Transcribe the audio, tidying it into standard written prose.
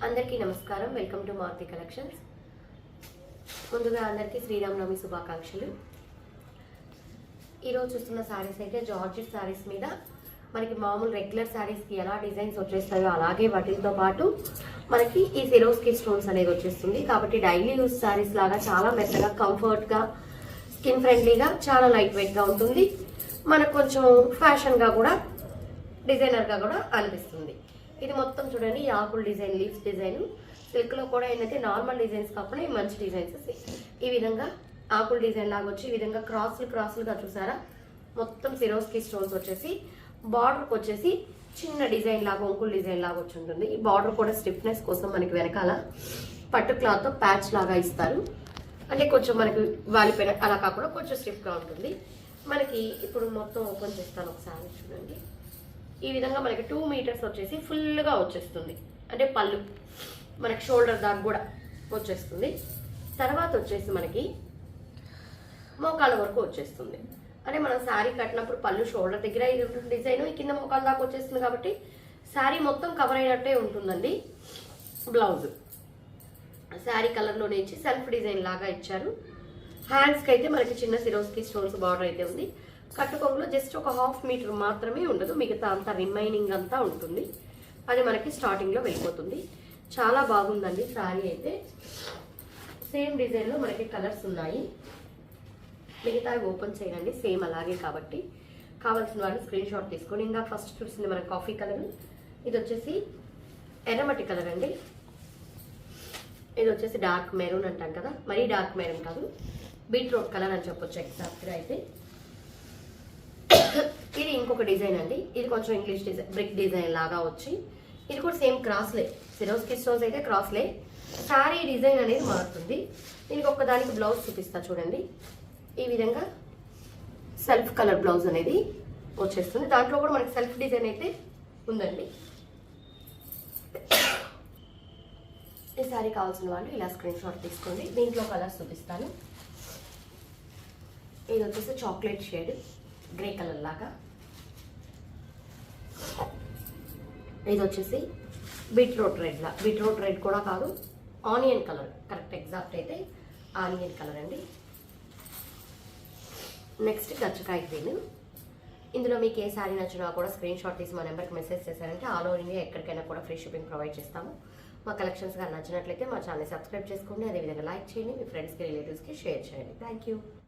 అందరికీ నమస్కారం. Welcome to Maruti collections. ముందుగా అందరికీ శ్రీరామనవమి శుభాకాంక్షలు. ఈరోజు చూస్తున్న శారీస్ అయితే జార్జెట్ శారీస్ మీద మనకి మామూలు రెగ్యులర్ శారీస్కి ఎలా డిజైన్స్ వచ్చేస్తాయో అలాగే వాటితో పాటు మనకి ఈ సిరోస్కి స్టోన్స్ అనేది వచ్చేస్తుంది. కాబట్టి డైలీ యూస్ శారీస్ లాగా చాలా మెత్తగా, కంఫర్ట్గా, స్కిన్ ఫ్రెండ్లీగా, చాలా లైట్ వెయిట్గా ఉంటుంది. మనకు కొంచెం ఫ్యాషన్గా కూడా, డిజైనర్గా కూడా అనిపిస్తుంది. ఇది మొత్తం చూడండి, ఈ ఆకుల డిజైన్, లీవ్స్ డిజైన్. సిల్క్లో కూడా ఏంటంటే నార్మల్ డిజైన్స్ కాకుండా మంచి డిజైన్స్ ఈ విధంగా ఆకుల డిజైన్ లాగా వచ్చి ఈ విధంగా క్రాస్లుగా చూసారా, మొత్తం సిరోస్కి స్టోన్స్ వచ్చేసి బార్డర్కి వచ్చేసి చిన్న డిజైన్ లాగా, ఒంకుల డిజైన్ లాగా వచ్చి ఉంటుంది. ఈ బార్డర్ కూడా స్టిఫ్నెస్ కోసం మనకి వెనకాల పట్టు క్లాత్తో ప్యాచ్ లాగా ఇస్తారు. అంటే కొంచెం మనకి వాలిపోయిన అలా కాకుండా కొంచెం స్టిఫ్గా ఉంటుంది. మనకి ఇప్పుడు మొత్తం ఓపెన్ చేస్తాను ఒకసారి చూడండి. ఈ విధంగా మనకి 2 మీటర్స్ వచ్చేసి ఫుల్గా వచ్చేస్తుంది. అంటే పళ్ళు మనకి షోల్డర్ దాకా కూడా వచ్చేస్తుంది. తర్వాత వచ్చేసి మనకి మోకాళ్ళ వరకు వచ్చేస్తుంది. అంటే మనం శారీ కట్టినప్పుడు పళ్ళు షోల్డర్ దగ్గర ఇది ఉంటుంది డిజైన్, కింద మోకాళ్ళ దాకా వచ్చేస్తుంది. కాబట్టి శారీ మొత్తం కవర్ అయినట్టే ఉంటుందండి. బ్లౌజ్ శారీ కలర్లోనే ఇచ్చి సెల్ఫ్ డిజైన్ లాగా ఇచ్చారు. హ్యాండ్స్కి అయితే మనకి చిన్న సిరోస్కి స్టోన్స్ బార్డర్ అయితే ఉంది. కట్టుకోంలో జస్ట్ ఒక 1/2 మీటర్ మాత్రమే ఉండదు, మిగతా అంతా రిమైనింగ్ అంతా ఉంటుంది. అది మనకి స్టార్టింగ్లో వెళ్ళిపోతుంది. చాలా బాగుందండి శారీ అయితే. సేమ్ డిజైన్లో మనకి కలర్స్ ఉన్నాయి. మిగతా ఓపెన్ చేయండి, సేమ్ అలాగే. కాబట్టి కావాల్సిన వాళ్ళు స్క్రీన్ షాట్ తీసుకొని, ఇంకా ఫస్ట్ చూసింది మన కాఫీ కలర్, ఇది వచ్చేసి ఎర్రమట్టి కలర్ అండి. ఇది వచ్చేసి డార్క్ మెరూన్ అంటాం కదా, మరీ డార్క్ మెరూన్ కాదు, బీట్రూట్ కలర్ అని చెప్పొచ్చు ఎగ్జాక్ట్గా అయితే. ఇది ఇంకొక డిజైన్ అండి. ఇది కొంచెం ఇంగ్లీష్ డిజైన్, బ్రిక్ డిజైన్ లాగా వచ్చి ఇది కూడా సేమ్ క్రాస్లే. సిరోస్కి స్టోన్స్ అయితే క్రాస్లే. శారీ డిజైన్ అనేది మారుతుంది. దీనికి ఒక్కదానికి బ్లౌజ్ చూపిస్తా చూడండి. ఈ విధంగా సెల్ఫ్ కలర్ బ్లౌజ్ అనేది వచ్చేస్తుంది. దాంట్లో కూడా మనకి సెల్ఫ్ డిజైన్ అయితే ఉందండి. ఈ శారీ కావాల్సిన వాళ్ళు ఇలా స్క్రీన్ షాట్ తీసుకోండి. దీంట్లో కలర్స్ చూపిస్తాను. ఇది వచ్చేసి చాక్లెట్ షేడ్, గ్రే కలర్ లాగా. ఇది వచ్చేసి బీట్రూట్ రెడ్ కూడా కాదు, ఆనియన్ కలర్. కరెక్ట్ ఎగ్జాక్ట్ అయితే ఆనియన్ కలర్ అండి. నెక్స్ట్ గచ్చకాయ గ్రీన్. ఇందులో మీకు ఏ శారీ నచ్చినా కూడా స్క్రీన్ షాట్ తీసి మా నెంబర్కి మెసేజ్ చేశారంటే ఆల్ ఓవర్ ఇండియా ఎక్కడికైనా కూడా ఫ్రీ షిప్పింగ్ ప్రొవైడ్ చేస్తాము. మా కలెక్షన్స్ కానీ నచ్చినట్లయితే మా ఛానల్ సబ్స్క్రైబ్ చేసుకోండి. అదేవిధంగా లైక్ చేయండి, మీ ఫ్రెండ్స్కి, రిలేటివ్స్కి షేర్ చేయండి. Thank you.